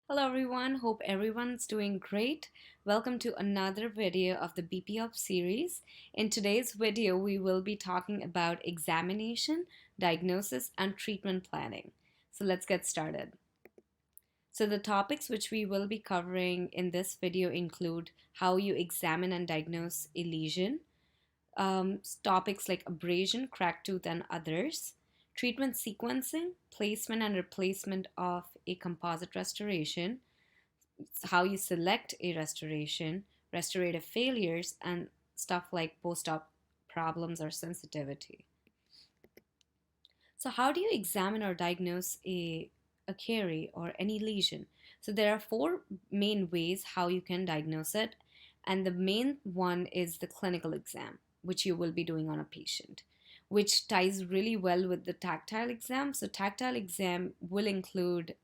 Hello everyone, hope everyone's doing great. Welcome to another video of the BPOP series. In today's video, we will be talking about examination, diagnosis, and treatment planning. So let's get started. So the topics which we will be covering in this video include how you examine and diagnose a lesion, topics like abrasion, cracked tooth, and others, treatment sequencing, placement and replacement of a composite restoration, how you select a restoration, restorative failures, and stuff like post-op problems or sensitivity. So how do you examine or diagnose a carie or any lesion? So there are four main ways how you can diagnose it, and the main one is the clinical exam, which you will be doing on a patient, which ties really well with the tactile exam. So tactile exam will include